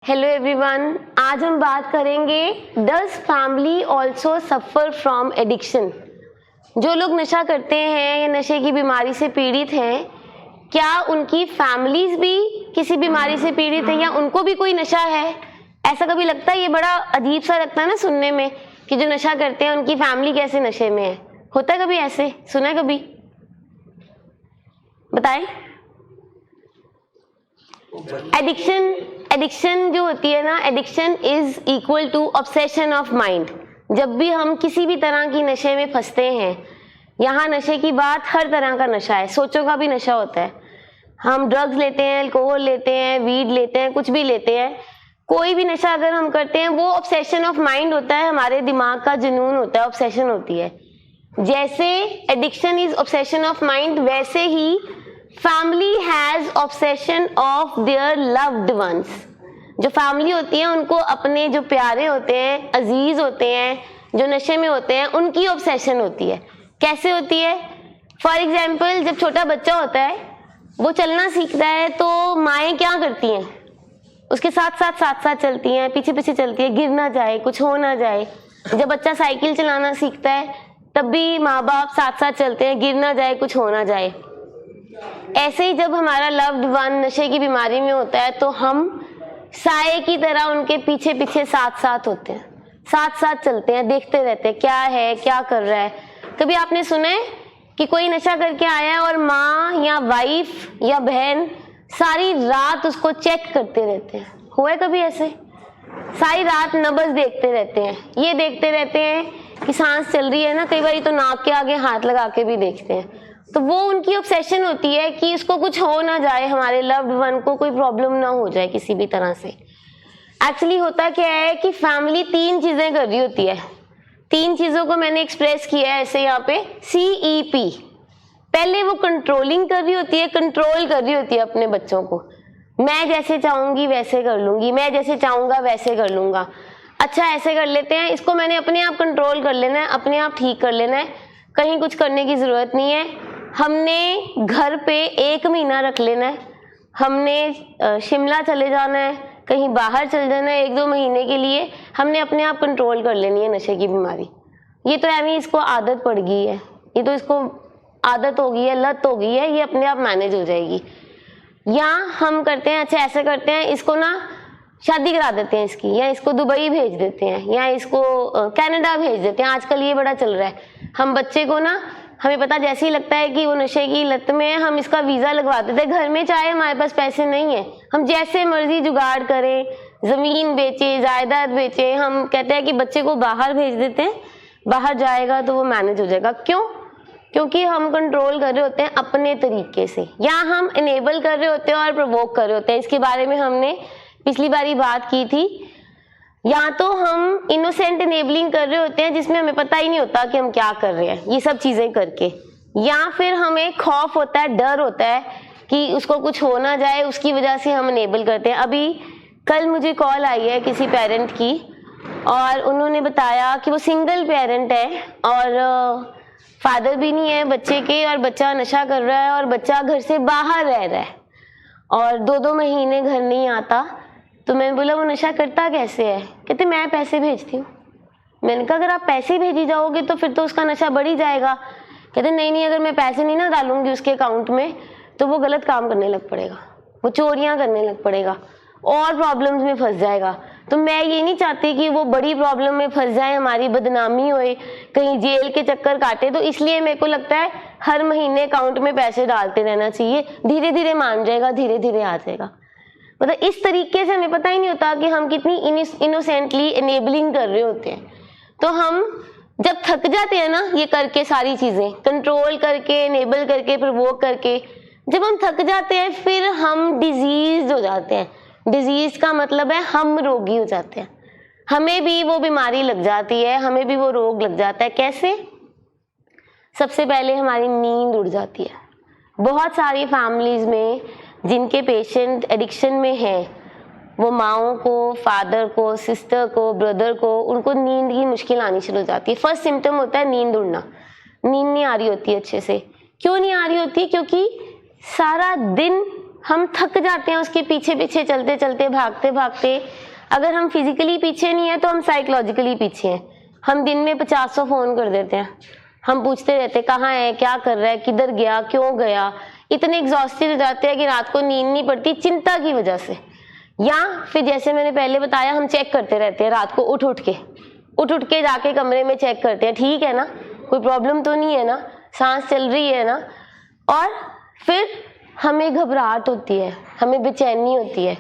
Hello everyone, आज हम बात करेंगे does family also suffer from addiction. जो लोग नशा करते हैं या नशे की बीमारी से पीड़ित हैं, क्या उनकी फैमिलीज भी किसी बीमारी से पीड़ित है या उनको भी कोई नशा है? ऐसा कभी लगता है? ये बड़ा अजीब सा लगता है ना सुनने में कि जो नशा करते हैं उनकी फैमिली कैसे नशे में है। होता है कभी ऐसे? सुना है कभी? बताएं। एडिक्शन जो होती है ना, addiction is equal to obsession of mind. जब भी हम किसी भी तरह की नशे में फंसते हैं, यहाँ नशे की बात हर तरह का नशा है, सोचों का भी नशा होता है। हम ड्रग्स लेते हैं, अल्कोहल लेते हैं, वीड लेते हैं, कुछ भी लेते हैं, कोई भी नशा अगर हम करते हैं वो ऑब्सेशन ऑफ माइंड होता है, हमारे दिमाग का जुनून होता है, ऑब्सेशन होती है। जैसे addiction is obsession of mind, वैसे ही family has obsession of their loved ones. जो फैमिली होती है उनको अपने जो प्यारे होते हैं, अजीज होते हैं, जो नशे में होते हैं, उनकी ऑब्सेशन होती है। कैसे होती है? फॉर एग्जाम्पल, जब छोटा बच्चा होता है वो चलना सीखता है तो माएँ क्या करती हैं? उसके साथ साथ चलती हैं, पीछे पीछे चलती है, गिर ना जाए, कुछ हो ना जाए। जब बच्चा साइकिल चलाना सीखता है तब भी माँ बाप साथ साथ चलते हैं, गिर ना जाए, कुछ हो ना जाए। ऐसे ही जब हमारा लव्ड वन नशे की बीमारी में होता है तो हम साए की तरह उनके पीछे पीछे साथ साथ होते हैं, साथ साथ चलते हैं, देखते रहते हैं क्या है, क्या कर रहा है। कभी आपने सुना है कि कोई नशा करके आया है और माँ या वाइफ या बहन सारी रात उसको चेक करते रहते हैं? हुआ है कभी ऐसे? सारी रात नब्ज देखते रहते हैं, ये देखते रहते हैं कि सांस चल रही है ना, कई बार तो नाक के आगे हाथ लगा के भी देखते हैं। तो वो उनकी ऑब्सेशन होती है कि इसको कुछ हो ना जाए, हमारे लव्ड वन को कोई प्रॉब्लम ना हो जाए किसी भी तरह से। एक्चुअली होता क्या है कि फैमिली तीन चीजें कर रही होती है। तीन चीजों को मैंने एक्सप्रेस किया है ऐसे यहाँ पे, CEP। पहले वो कंट्रोलिंग कर रही होती है, कंट्रोल कर रही होती है अपने बच्चों को। मैं जैसे चाहूंगी वैसे कर लूंगी, मैं जैसे चाहूंगा वैसे कर लूंगा। अच्छा ऐसे कर लेते हैं, इसको मैंने अपने आप कंट्रोल कर लेना है, अपने आप ठीक कर लेना है, कहीं कुछ करने की जरूरत नहीं है। हमने घर पे 1 महीना रख लेना है, हमने शिमला चले जाना है, कहीं बाहर चल जाना है 1-2 महीने के लिए, हमने अपने आप कंट्रोल कर लेनी है नशे की बीमारी। ये तो ऐਵੇਂ इसको आदत पड़ गई है, ये तो इसको आदत हो गई है, लत हो गई है, ये अपने आप मैनेज हो जाएगी। या हम करते हैं, अच्छा ऐसे करते हैं, इसको ना शादी करा देते हैं इसकी, या इसको दुबई भेज देते हैं, या इसको कनाडा भेज देते हैं। आजकल ये बड़ा चल रहा है। हम बच्चे को ना, हमें पता जैसे ही लगता है कि वो नशे की लत में है, हम इसका वीज़ा लगवा देते हैं घर में, चाहे हमारे पास पैसे नहीं है, हम जैसे मर्जी जुगाड़ करें, ज़मीन बेचे, जायदाद बेचे, हम कहते हैं कि बच्चे को बाहर भेज देते हैं, बाहर जाएगा तो वो मैनेज हो जाएगा। क्यों? क्योंकि हम कंट्रोल कर रहे होते हैं अपने तरीके से, या हम इनेबल कर रहे होते हैं और प्रोवोक कर रहे होते हैं। इसके बारे में हमने पिछली बारी बात की थी। या तो हम इनोसेंट इनेबलिंग कर रहे होते हैं जिसमें हमें पता ही नहीं होता कि हम क्या कर रहे हैं ये सब चीज़ें करके, या फिर हमें खौफ होता है, डर होता है कि उसको कुछ हो ना जाए, उसकी वजह से हम इनेबल करते हैं। अभी कल मुझे कॉल आई है किसी पेरेंट की, और उन्होंने बताया कि वो सिंगल पेरेंट है और फादर भी नहीं है बच्चे के, और बच्चा नशा कर रहा है और बच्चा घर से बाहर रह रहा है और 2-2 महीने घर नहीं आता। तो मैंने बोला वो नशा करता कैसे है? कहते मैं पैसे भेजती हूँ। मैंने कहा अगर आप पैसे भेजी जाओगे तो फिर तो उसका नशा बढ़ ही जाएगा। कहते नहीं, अगर मैं पैसे नहीं ना डालूंगी उसके अकाउंट में तो वो गलत काम करने लग पड़ेगा, वो चोरियां करने लग पड़ेगा और प्रॉब्लम्स में फंस जाएगा। तो मैं ये नहीं चाहती कि वो बड़ी प्रॉब्लम में फंस जाए, हमारी बदनामी होए, कहीं जेल के चक्कर काटे। तो इसलिए मेरे को लगता है हर महीने अकाउंट में पैसे डालते रहना चाहिए, धीरे धीरे मान जाएगा, धीरे धीरे आ जाएगा। मतलब इस तरीके से हमें पता ही नहीं होता कि हम कितनी इनोसेंटली इनेबलिंग कर रहे होते हैं। तो हम जब थक जाते हैं ना ये करके, सारी चीज़ें कंट्रोल करके, इनेबल करके, प्रोवोक करके, जब हम थक जाते हैं फिर हम डिजीज हो जाते हैं। डिजीज का मतलब है हम रोगी हो जाते हैं, हमें भी वो बीमारी लग जाती है, हमें भी वो रोग लग जाता है। कैसे? सबसे पहले हमारी नींद उड़ जाती है। बहुत सारी फैमिलीज में जिनके पेशेंट एडिक्शन में हैं, वो माओं को, फादर को, सिस्टर को, ब्रदर को, उनको नींद की मुश्किल आनी शुरू हो जाती है। फर्स्ट सिम्टम होता है नींद उड़ना, नींद नहीं आ रही होती अच्छे से। क्यों नहीं आ रही होती? क्योंकि सारा दिन हम थक जाते हैं उसके पीछे पीछे चलते चलते, भागते भागते। अगर हम फिजिकली पीछे नहीं है तो हम साइकोलॉजिकली पीछे हैं। हम दिन में 50 फ़ोन कर देते हैं, हम पूछते रहते कहाँ है, क्या कर रहा है, किधर गया, क्यों गया। इतने एग्जॉस्टेड हो जाते हैं कि रात को नींद नहीं पड़ती चिंता की वजह से। या फिर जैसे मैंने पहले बताया, हम चेक करते रहते हैं रात को उठ उठ के जाके कमरे में चेक करते हैं, ठीक है ना, कोई प्रॉब्लम तो नहीं है ना, सांस चल रही है ना। और फिर हमें घबराहट होती है, हमें बेचैनी होती है,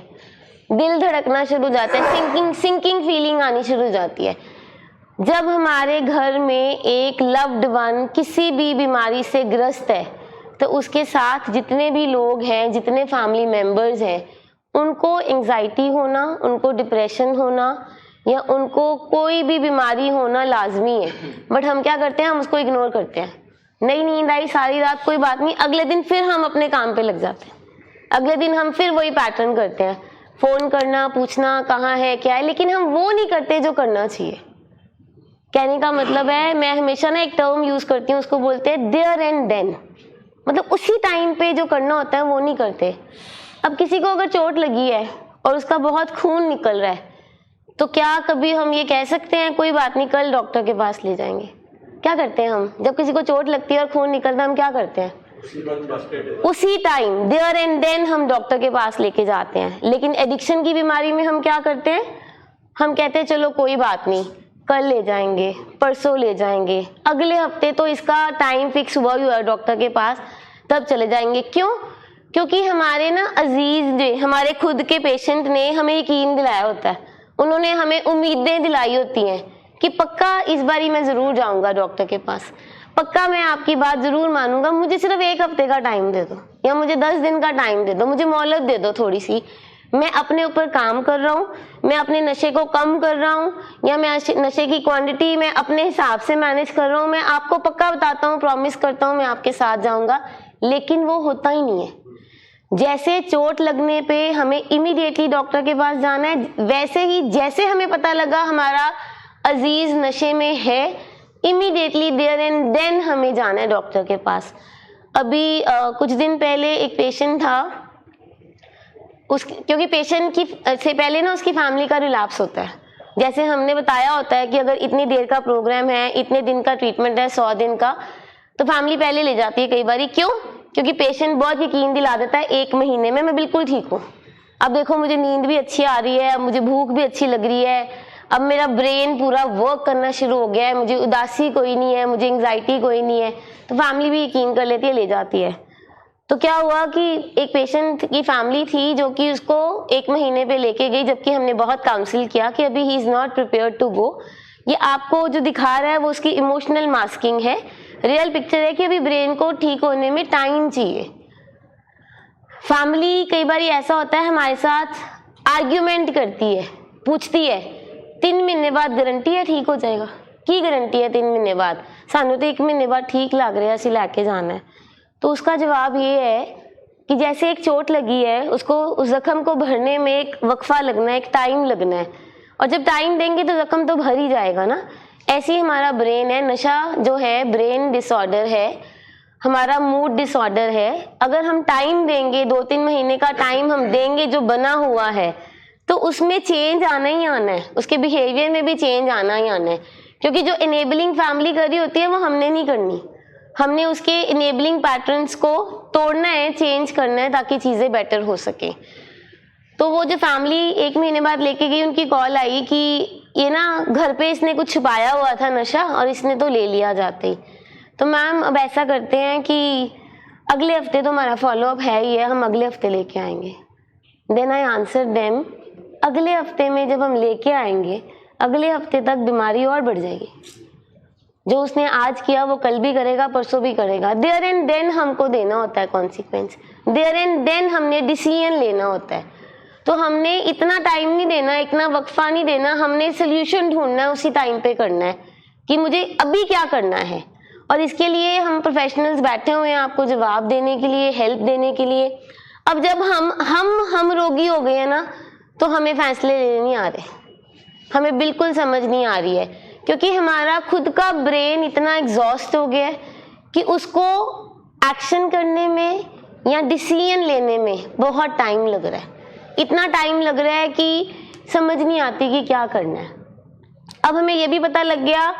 दिल धड़कना शुरू हो जाता है, सिंकिंग फीलिंग आनी शुरू हो जाती है। जब हमारे घर में एक लव्ड वन किसी भी बीमारी से ग्रस्त है तो उसके साथ जितने भी लोग हैं, जितने फैमिली मेंबर्स हैं, उनको एंजाइटी होना, उनको डिप्रेशन होना या उनको कोई भी बीमारी होना लाजमी है। बट हम क्या करते हैं, हम उसको इग्नोर करते हैं। नहीं नींद आई सारी रात, कोई बात नहीं, अगले दिन फिर हम अपने काम पे लग जाते हैं। अगले दिन हम फिर वही पैटर्न करते हैं, फ़ोन करना, पूछना कहाँ है, क्या है, लेकिन हम वो नहीं करते जो करना चाहिए। कहने का मतलब है, मैं हमेशा ना एक टर्म यूज़ करती हूँ, उसको बोलते हैं देयर एंड देन। मतलब उसी टाइम पे जो करना होता है वो नहीं करते। अब किसी को अगर चोट लगी है और उसका बहुत खून निकल रहा है तो क्या कभी हम ये कह सकते हैं कोई बात नहीं कल डॉक्टर के पास ले जाएंगे? क्या करते हैं हम? जब किसी को चोट लगती है और खून निकलता है हम क्या करते हैं? उसी टाइम देयर एंड देन हम डॉक्टर के पास लेके जाते हैं। लेकिन एडिक्शन की बीमारी में हम क्या करते हैं? हम कहते हैं चलो कोई बात नहीं, कल ले जाएंगे, परसों ले जाएंगे, अगले हफ्ते तो इसका टाइम फिक्स हुआ ही हुआ है डॉक्टर के पास, तब चले जाएंगे। क्यों? क्योंकि हमारे ना अजीज ने, हमारे खुद के पेशेंट ने हमें यकीन दिलाया होता है, उन्होंने हमें उम्मीदें दिलाई होती हैं कि पक्का इस बारी मैं ज़रूर जाऊंगा डॉक्टर के पास, पक्का मैं आपकी बात ज़रूर मानूंगा, मुझे सिर्फ 1 हफ्ते का टाइम दे दो या मुझे 10 दिन का टाइम दे दो, मुझे मोहलत दे दो थोड़ी सी, मैं अपने ऊपर काम कर रहा हूँ, मैं अपने नशे को कम कर रहा हूँ या मैं नशे की क्वांटिटी मैं अपने हिसाब से मैनेज कर रहा हूँ, मैं आपको पक्का बताता हूँ, प्रॉमिस करता हूँ मैं आपके साथ जाऊँगा। लेकिन वो होता ही नहीं है। जैसे चोट लगने पे हमें इमीडिएटली डॉक्टर के पास जाना है, वैसे ही जैसे हमें पता लगा हमारा अजीज नशे में है, इमीडिएटली देयर एंड देन हमें जाना है डॉक्टर के पास। अभी कुछ दिन पहले एक पेशेंट था, क्योंकि पेशेंट की से पहले ना उसकी फैमिली का रिलैप्स होता है। जैसे हमने बताया होता है कि अगर इतनी देर का प्रोग्राम है, इतने दिन का ट्रीटमेंट है, 100 दिन का, तो फैमिली पहले ले जाती है कई बार। क्यों? क्योंकि पेशेंट बहुत यकीन दिला देता है 1 महीने में मैं बिल्कुल ठीक हूँ, अब देखो मुझे नींद भी अच्छी आ रही है, अब मुझे भूख भी अच्छी लग रही है, अब मेरा ब्रेन पूरा वर्क करना शुरू हो गया है, मुझे उदासी कोई नहीं है, मुझे एंग्जाइटी कोई नहीं है, तो फैमिली भी यकीन कर लेती है, ले जाती है। तो क्या हुआ कि एक पेशेंट की फैमिली थी जो कि उसको 1 महीने पे लेके गई, जबकि हमने बहुत काउंसिल किया कि अभी ही is not prepared to go, ये आपको जो दिखा रहा है वो उसकी इमोशनल मास्किंग है, रियल पिक्चर है कि अभी ब्रेन को ठीक होने में टाइम चाहिए। फैमिली कई बार ऐसा होता है हमारे साथ आर्ग्यूमेंट करती है, पूछती है 3 महीने बाद गारंटी है ठीक हो जाएगा? की गारंटी है 3 महीने बाद? सानू तो 1 महीने बाद ठीक लग रहा है, असी लैके जाना है। तो उसका जवाब ये है कि जैसे एक चोट लगी है, उसको उस जख्म को भरने में एक वक्फा लगना है, एक टाइम लगना है, और जब टाइम देंगे तो जख्म तो भर ही जाएगा ना। ऐसे ही हमारा ब्रेन है, नशा जो है ब्रेन डिसऑर्डर है, हमारा मूड डिसऑर्डर है। अगर हम टाइम देंगे, 2-3 महीने का टाइम हम देंगे जो बना हुआ है, तो उसमें चेंज आना ही आना है, उसके बिहेवियर में भी चेंज आना ही आना है। क्योंकि जो इनेबलिंग फैमिली कर रही होती है वो हमने नहीं करनी, हमने उसके इनेबलिंग पैटर्न्स को तोड़ना है, चेंज करना है ताकि चीज़ें बेटर हो सके। तो वो जो फैमिली 1 महीने बाद लेके गई, उनकी कॉल आई कि ये ना घर पे इसने कुछ छुपाया हुआ था नशा और इसने तो ले लिया जाते ही। तो मैम अब ऐसा करते हैं कि अगले हफ्ते तो हमारा फॉलोअप है ही है, हम अगले हफ्ते लेके आएंगे। देन आई आंसर देम, अगले हफ्ते में जब हम लेके आएंगे, अगले हफ्ते तक बीमारी और बढ़ जाएगी। जो उसने आज किया वो कल भी करेगा, परसों भी करेगा। देयर एंड देन हमको देना होता है कॉन्सिक्वेंस, देयर एंड देन हमने डिसीजन लेना होता है। तो हमने इतना टाइम नहीं देना, इतना वक्फा नहीं देना, हमने सोल्यूशन ढूंढना है, उसी टाइम पे करना है कि मुझे अभी क्या करना है। और इसके लिए हम प्रोफेशनल्स बैठे हुए हैं आपको जवाब देने के लिए, हेल्प देने के लिए। अब जब हम रोगी हो गए हैं ना, तो हमें फैसले लेने नहीं आ रहे, हमें बिल्कुल समझ नहीं आ रही है, क्योंकि हमारा खुद का ब्रेन इतना एग्जॉस्ट हो गया है कि उसको एक्शन करने में या डिसीजन लेने में बहुत टाइम लग रहा है, इतना टाइम लग रहा है कि समझ नहीं आती कि क्या करना है। अब हमें ये भी पता लग गया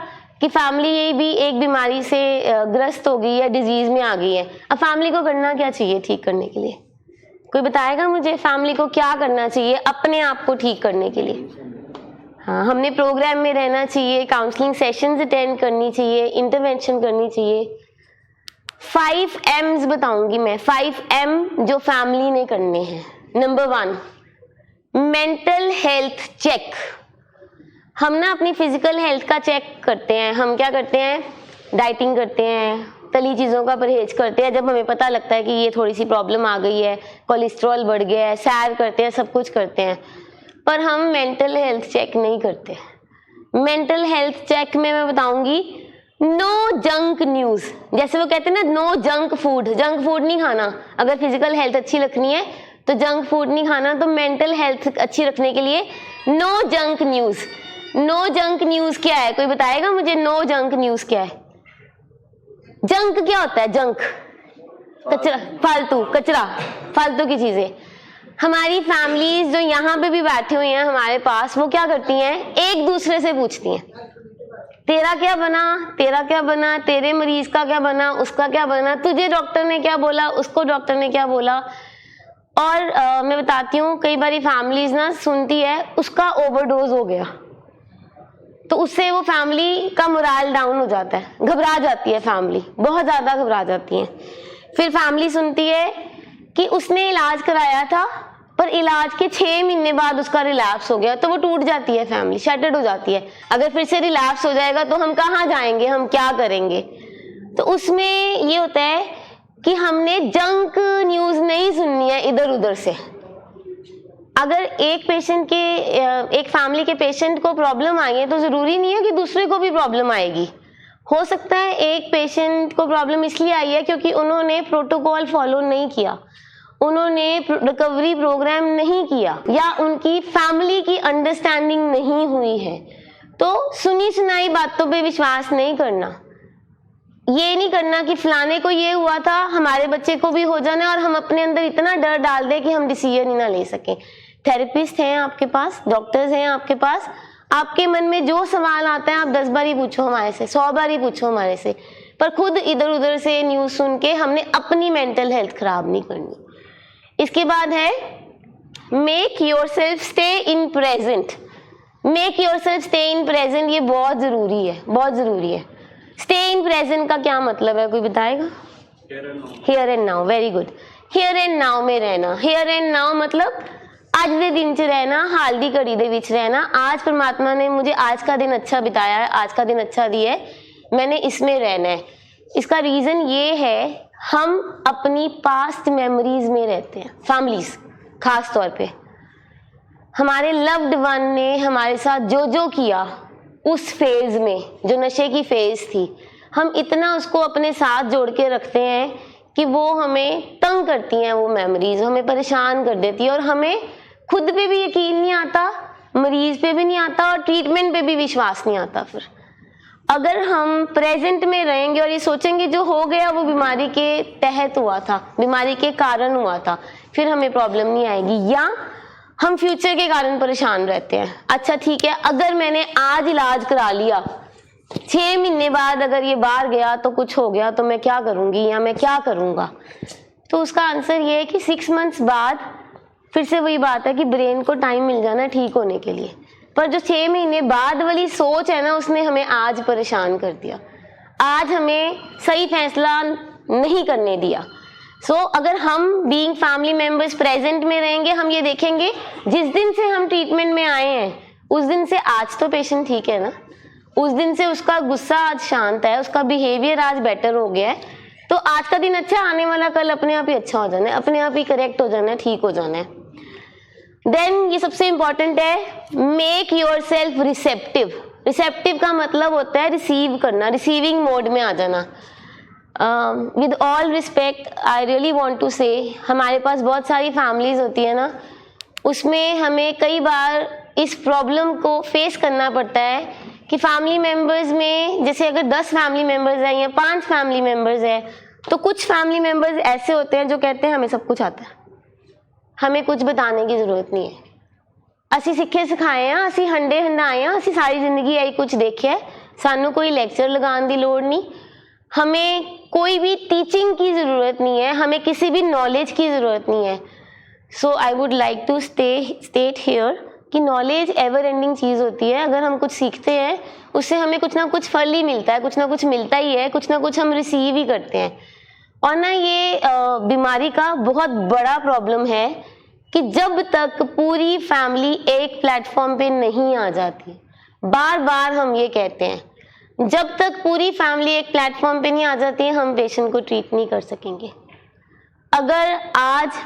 कि फैमिली ये भी एक बीमारी से ग्रस्त हो गई है, डिजीज में आ गई है। अब फैमिली को करना क्या चाहिए ठीक करने के लिए? कोई बताएगा मुझे फैमिली को क्या करना चाहिए अपने आप को ठीक करने के लिए? हाँ, हमने प्रोग्राम में रहना चाहिए, काउंसलिंग सेशंस अटेंड करनी चाहिए, इंटरवेंशन करनी चाहिए। 5 M's बताऊंगी मैं, 5 M जो फैमिली ने करने हैं। Number 1, mental health check. हम ना अपनी फिजिकल हेल्थ का चेक करते हैं। हम क्या करते हैं? डाइटिंग करते हैं, तली चीज़ों का परहेज करते हैं। जब हमें पता लगता है कि ये थोड़ी सी प्रॉब्लम आ गई है, कोलेस्ट्रॉल बढ़ गया है, सैर करते हैं, सब कुछ करते हैं, पर हम मेंटल हेल्थ चेक नहीं करते। मेंटल हेल्थ चेक में मैं बताऊंगी नो जंक न्यूज़। जैसे वो कहते हैं ना, no junk food, junk food नहीं खाना। अगर फिजिकल हेल्थ अच्छी रखनी है तो जंक फूड नहीं खाना। तो मेंटल हेल्थ अच्छी रखने के लिए no junk news. No junk news क्या है? कोई बताएगा मुझे नो जंक न्यूज़ क्या है? जंक क्या होता है? जंक कचरा, फालतू कचरा, फालतू की चीजें। हमारी फैमिलीज जो यहाँ पे भी बैठी हुई हैं हमारे पास, वो क्या करती हैं? एक दूसरे से पूछती हैं, तेरा क्या बना, तेरा क्या बना, तेरे मरीज का क्या बना, उसका क्या बना, तुझे डॉक्टर ने क्या बोला, उसको डॉक्टर ने क्या बोला। और मैं बताती हूँ, कई बार फैमिलीज ना सुनती है उसका ओवरडोज हो गया, तो उससे वो फैमिली का मोराल डाउन हो जाता है, घबरा जाती है फैमिली, बहुत ज़्यादा घबरा जाती है। फिर फैमिली सुनती है कि उसने इलाज कराया था पर इलाज के 6 महीने बाद उसका रिलैप्स हो गया, तो वो टूट जाती है फैमिली, शैटर्ड हो जाती है। अगर फिर से रिलैप्स हो जाएगा तो हम कहाँ जाएंगे, हम क्या करेंगे? तो उसमें ये होता है कि हमने जंक न्यूज़ नहीं सुननी है इधर उधर से। अगर एक फैमिली के पेशेंट को प्रॉब्लम आई है तो ज़रूरी नहीं है कि दूसरे को भी प्रॉब्लम आएगी। हो सकता है एक पेशेंट को प्रॉब्लम इसलिए आई है क्योंकि उन्होंने प्रोटोकॉल फॉलो नहीं किया, उन्होंने रिकवरी प्रोग्राम नहीं किया, या उनकी फैमिली की अंडरस्टैंडिंग नहीं हुई है। तो सुनी सुनाई बातों पे विश्वास नहीं करना। ये नहीं करना कि फलाने को ये हुआ था, हमारे बच्चे को भी हो जाना है, और हम अपने अंदर इतना डर डाल दें कि हम डिसीजन ही ना ले सकें। थेरेपिस्ट हैं आपके पास, डॉक्टर्स हैं आपके पास, आपके मन में जो सवाल आता है आप 10 बार ही पूछो हमारे से, 100 बार ही पूछो हमारे से, पर खुद इधर उधर से न्यूज़ सुन के हमने अपनी मेंटल हेल्थ खराब नहीं करनी। इसके बाद है make yourself stay in present. Make yourself stay in present, ये बहुत ज़रूरी है, बहुत ज़रूरी है। स्टे इन प्रेजेंट का क्या मतलब है, कोई बताएगा? Here and now, very good. Here and now में रहना। हियर एंड नाउ मतलब आज दे दिन च रहना, हाल दी घड़ी दे विच रहना। आज परमात्मा ने मुझे आज का दिन अच्छा बिताया है, आज का दिन अच्छा दिया है, मैंने इसमें रहना है। इसका रीज़न ये है, हम अपनी पास्ट मेमोरीज में रहते हैं, फैमिलीज खास तौर पे। हमारे लव्ड वन ने हमारे साथ जो जो किया उस फेज में, जो नशे की फेज थी, हम इतना उसको अपने साथ जोड़ के रखते हैं कि वो हमें तंग करती हैं, वो मेमोरीज हमें परेशान कर देती है, और हमें खुद पे भी यकीन नहीं आता, मरीज पे भी नहीं आता, और ट्रीटमेंट पे भी विश्वास नहीं आता। फिर अगर हम प्रेजेंट में रहेंगे और ये सोचेंगे जो हो गया वो बीमारी के तहत हुआ था, बीमारी के कारण हुआ था, फिर हमें प्रॉब्लम नहीं आएगी। या हम फ्यूचर के कारण परेशान रहते हैं। अच्छा ठीक है, अगर मैंने आज इलाज करा लिया, 6 महीने बाद अगर ये बाहर गया तो कुछ हो गया तो मैं क्या करूँगी या मैं क्या करूँगा? तो उसका आंसर ये है कि 6 मंथ्स बाद फिर से वही बात है कि ब्रेन को टाइम मिल जाना ठीक होने के लिए, पर जो 6 महीने बाद वाली सोच है ना, उसने हमें आज परेशान कर दिया, आज हमें सही फैसला नहीं करने दिया। अगर हम बीइंग फैमिली मेंबर्स प्रेजेंट में रहेंगे, हम ये देखेंगे जिस दिन से हम ट्रीटमेंट में आए हैं उस दिन से आज तो पेशेंट ठीक है ना, उस दिन से उसका गुस्सा आज शांत है, उसका बिहेवियर आज बेटर हो गया है, तो आज का दिन अच्छा, आने वाला कल अपने आप ही अच्छा हो जाना है, अपने आप ही करेक्ट हो जाना है, ठीक हो जाना है। देन ये सबसे इंपॉर्टेंट है, make your self receptive. Receptive का मतलब होता है रिसीव करना, रिसीविंग मोड में आ जाना। With all respect I really want to say, हमारे पास बहुत सारी फैमिलीज होती है ना, उसमें हमें कई बार इस प्रॉब्लम को फेस करना पड़ता है कि फैमिली मेम्बर्स में, जैसे अगर 10 फैमिली मेम्बर्स हैं या 5 फैमिली मेम्बर्स हैं, तो कुछ फैमिली मेंबर्स ऐसे होते हैं जो कहते हैं हमें सब कुछ आता है, हमें कुछ बताने की जरूरत नहीं है, ਅਸੀਂ ਸਿੱਖੇ ਸਿਖਾਏ ਆ, ਅਸੀਂ ਹੰਡੇ ਹੰਡਾਏ ਆ, ਅਸੀਂ ਸਾਰੀ ਜ਼ਿੰਦਗੀ ਇਹੀ ਕੁਝ ਦੇਖਿਆ, ਸਾਨੂੰ कोई लेक्चर लगाने की लोड़ नहीं, हमें कोई भी टीचिंग की ज़रूरत नहीं है, हमें किसी भी नॉलेज की ज़रूरत नहीं है। So I would like to state here कि नॉलेज एवर एंडिंग चीज़ होती है। अगर हम कुछ सीखते हैं उससे हमें कुछ ना कुछ फल ही मिलता है, कुछ ना कुछ मिलता ही है, कुछ ना कुछ हम रिसीव ही करते हैं। और ना ये बीमारी का बहुत बड़ा प्रॉब्लम है कि जब तक पूरी फैमिली एक प्लेटफॉर्म पे नहीं आ जाती, बार बार हम ये कहते हैं, जब तक पूरी फैमिली एक प्लेटफॉर्म पे नहीं आ जाती है हम पेशेंट को ट्रीट नहीं कर सकेंगे। अगर आज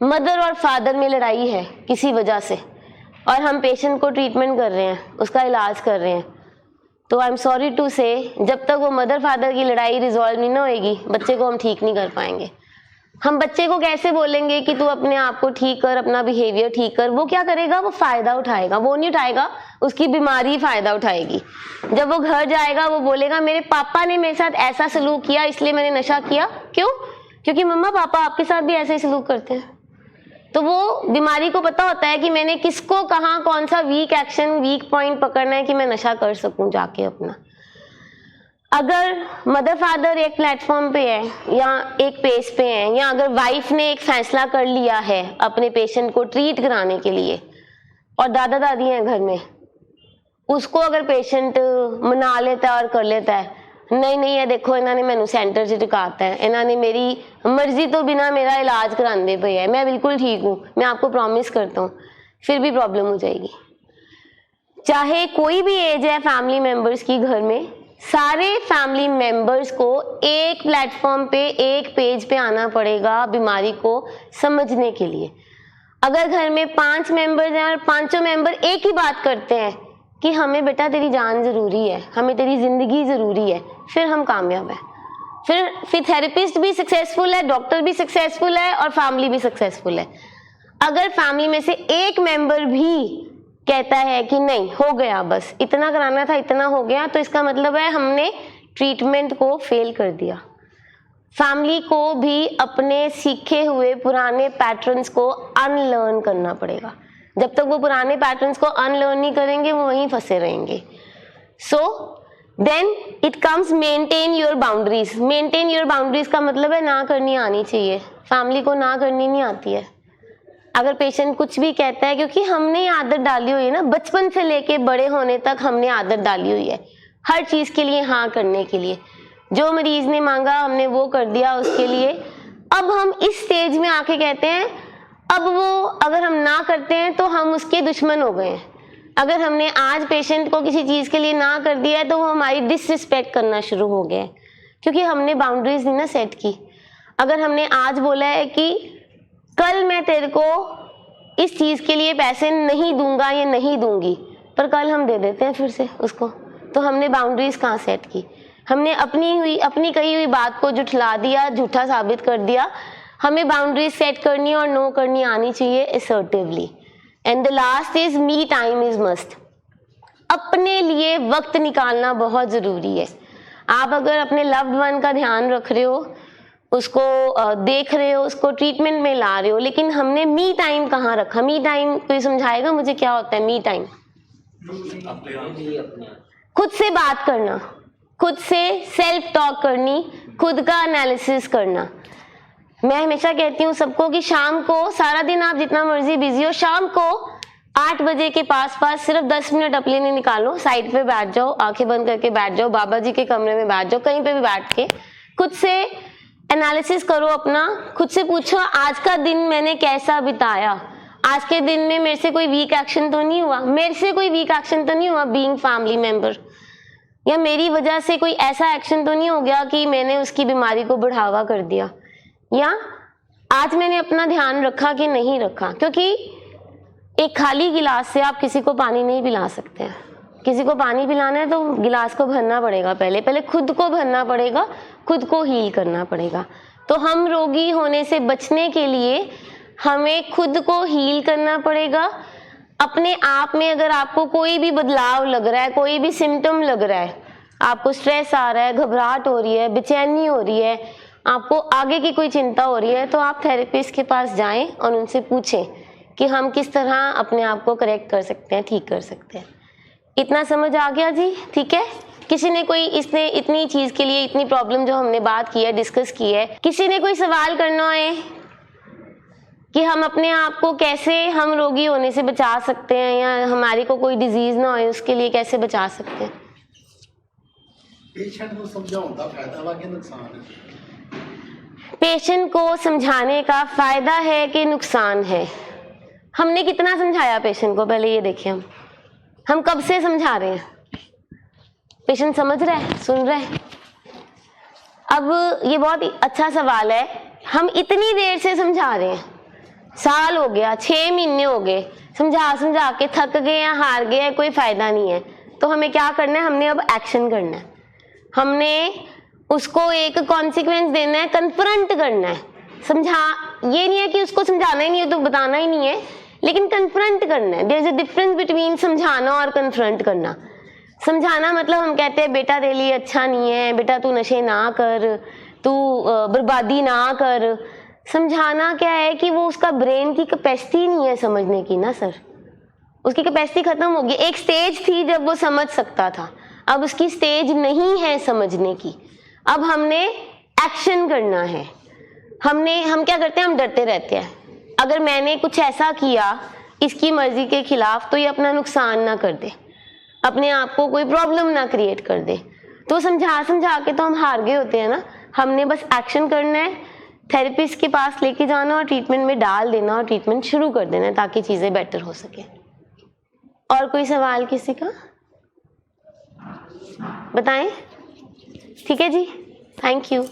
मदर और फादर में लड़ाई है किसी वजह से और हम पेशेंट को ट्रीटमेंट कर रहे हैं, उसका इलाज कर रहे हैं, तो आई एम सॉरी टू से जब तक वो मदर फादर की लड़ाई रिजॉल्व नहीं ना होएगी बच्चे को हम ठीक नहीं कर पाएंगे। हम बच्चे को कैसे बोलेंगे कि तू अपने आप को ठीक कर, अपना बिहेवियर ठीक कर, वो क्या करेगा, वो फायदा उठाएगा, वो नहीं उठाएगा, उसकी बीमारी फायदा उठाएगी। जब वो घर जाएगा वो बोलेगा मेरे पापा ने मेरे साथ ऐसा सलूक किया इसलिए मैंने नशा किया। क्यों? क्योंकि मम्मा पापा आपके साथ भी ऐसे ही सलूक करते हैं। तो वो बीमारी को पता होता है कि मैंने किसको कहाँ कौन सा वीक एक्शन, वीक पॉइंट पकड़ना है कि मैं नशा कर सकूं जाके अपना। अगर मदर फादर एक प्लेटफॉर्म पे है या एक पेज पे है, या अगर वाइफ ने एक फैसला कर लिया है अपने पेशेंट को ट्रीट कराने के लिए और दादा दादी हैं घर में, उसको अगर पेशेंट मना लेता है और कर लेता है, नहीं नहीं ये देखो इन्होंने मैनू सेंटर च टिकाता है, इन्होंने मेरी मर्जी तो बिना मेरा इलाज कराते पे है, मैं बिल्कुल ठीक हूँ, मैं आपको प्रॉमिस करता हूँ, फिर भी प्रॉब्लम हो जाएगी। चाहे कोई भी एज है फैमिली मेंबर्स की घर में, सारे फैमिली मेंबर्स को एक प्लेटफॉर्म पे, एक पेज पे आना पड़ेगा बीमारी को समझने के लिए। अगर घर में 5 मेंबर्स हैं और पांचों मेंबर एक ही बात करते हैं कि हमें बेटा तेरी जान ज़रूरी है, हमें तेरी ज़िंदगी ज़रूरी है, फिर हम कामयाब हैं। फिर थेरेपिस्ट भी सक्सेसफुल है, डॉक्टर भी सक्सेसफुल है और फैमिली भी सक्सेसफुल है। अगर फैमिली में से एक मेंबर भी कहता है कि नहीं हो गया, बस इतना कराना था, इतना हो गया, तो इसका मतलब है हमने ट्रीटमेंट को फेल कर दिया। फैमिली को भी अपने सीखे हुए पुराने पैटर्न्स को अनलर्न करना पड़ेगा। जब तक वो पुराने पैटर्न्स को अनलर्न नहीं करेंगे वो वहीं फंसे रहेंगे। So then it comes maintain your boundaries. Maintain your boundaries का मतलब है ना करनी आनी चाहिए। फैमिली को ना करनी नहीं आती है। अगर पेशेंट कुछ भी कहता है, क्योंकि हमने आदत डाली हुई है ना, बचपन से लेके बड़े होने तक हमने आदत डाली हुई है हर चीज़ के लिए हाँ करने के लिए। जो मरीज ने मांगा हमने वो कर दिया उसके लिए। अब हम इस स्टेज में आके कहते हैं, अब वो अगर हम ना करते हैं तो हम उसके दुश्मन हो गए हैं। अगर हमने आज पेशेंट को किसी चीज़ के लिए ना कर दिया है तो वो हमारी डिसरिस्पेक्ट करना शुरू हो गया है, क्योंकि हमने बाउंड्रीज नहीं ना सेट की। अगर हमने आज बोला है कि कल मैं तेरे को इस चीज़ के लिए पैसे नहीं दूंगा या नहीं दूंगी, पर कल हम दे देते हैं फिर से उसको, तो हमने बाउंड्रीज कहाँ सेट की? हमने अपनी कही हुई बात को जुठला दिया, झूठा साबित कर दिया। हमें बाउंड्रीज सेट करनी और नो करनी आनी चाहिए assertively. And the last is me time is must. अपने लिए वक्त निकालना बहुत ज़रूरी है। आप अगर अपने लव्ड वन का ध्यान रख रहे हो, उसको देख रहे हो, उसको ट्रीटमेंट में ला रहे हो, लेकिन हमने मी टाइम कहाँ रखा? मी टाइम कोई समझाएगा मुझे क्या होता है मी टाइम? खुद से बात करना, खुद से सेल्फ टॉक करनी, खुद का एनालिसिस करना। मैं हमेशा कहती हूँ सबको कि शाम को, सारा दिन आप जितना मर्जी बिजी हो, शाम को 8 बजे के पास सिर्फ 10 मिनट अपने लिए निकालो, साइड पे बैठ जाओ, आंखें बंद करके बैठ जाओ, बाबा जी के कमरे में बैठ जाओ, कहीं पे भी बैठ के खुद से एनालिसिस करो अपना। खुद से पूछो आज का दिन मैंने कैसा बिताया, आज के दिन में मेरे से कोई वीक एक्शन तो नहीं हुआ, मेरे से कोई वीक एक्शन तो नहीं हुआ बीइंग फैमिली मेंबर, या मेरी वजह से कोई ऐसा एक्शन तो नहीं हो गया कि मैंने उसकी बीमारी को बढ़ावा कर दिया, या आज मैंने अपना ध्यान रखा कि नहीं रखा। क्योंकि एक खाली गिलास से आप किसी को पानी नहीं पिला सकते हैं। किसी को पानी पिलाना है तो गिलास को भरना पड़ेगा, पहले खुद को भरना पड़ेगा, खुद को हील करना पड़ेगा। तो हम रोगी होने से बचने के लिए हमें खुद को हील करना पड़ेगा। अपने आप में अगर आपको कोई भी बदलाव लग रहा है, कोई भी सिम्टम लग रहा है, आपको स्ट्रेस आ रहा है, घबराहट हो रही है, बेचैनी हो रही है, आपको आगे की कोई चिंता हो रही है, तो आप थेरेपिस्ट के पास जाएं और उनसे पूछें कि हम किस तरह अपने आप को करेक्ट कर सकते हैं, ठीक कर सकते हैं। इतना समझ आ गया जी? ठीक है। किसी ने कोई इसने इतनी चीज़ के लिए, इतनी प्रॉब्लम जो हमने बात की है, डिस्कस की है, किसी ने कोई सवाल करना है कि हम अपने आप को कैसे हम रोगी होने से बचा सकते हैं, या हमारी को कोई डिजीज ना हो उसके लिए कैसे बचा सकते हैं? पेशेंट को समझाने का फायदा वा कि नुकसान है? पेशेंट को समझाने का फायदा है कि नुकसान है? हमने कितना समझाया पेशेंट को, पहले ये देखिए। हम कब से समझा रहे हैं? पेशेंट समझ रहा है, सुन रहा है? अब ये बहुत अच्छा सवाल है। हम इतनी देर से समझा रहे हैं, साल हो गया, 6 महीने हो गए, समझा समझा के थक गए या हार गए हैं, कोई फायदा नहीं है। तो हमें क्या करना है? हमने अब एक्शन करना है। हमने उसको एक कॉन्सिक्वेंस देना है, कन्फ्रंट करना है। ये नहीं है कि उसको समझाना ही नहीं है तो बताना ही नहीं है, लेकिन कन्फ्रंट करना है। There is a difference between समझाना और कन्फ्रंट करना। समझाना मतलब हम कहते हैं बेटा तेरे लिए अच्छा नहीं है, बेटा तू नशे ना कर, तू बर्बादी ना कर। समझाना क्या है कि वो उसका ब्रेन की कैपेसिटी नहीं है समझने की ना सर, उसकी कैपेसिटी खत्म हो गई। एक स्टेज थी जब वो समझ सकता था, अब उसकी स्टेज नहीं है समझने की। अब हमने एक्शन करना है। हम क्या करते हैं? हम डरते रहते हैं। अगर मैंने कुछ ऐसा किया इसकी मर्जी के खिलाफ तो ये अपना नुकसान ना कर दे, अपने आप को कोई प्रॉब्लम ना क्रिएट कर दे। तो समझा समझा के तो हम हार गए होते हैं ना। हमने बस एक्शन करना है, थेरेपिस्ट के पास लेके जाना और ट्रीटमेंट में डाल देना और ट्रीटमेंट शुरू कर देना ताकि चीज़ें बेटर हो सके। और कोई सवाल किसी का? बताएं। ठीक है जी, थैंक यू।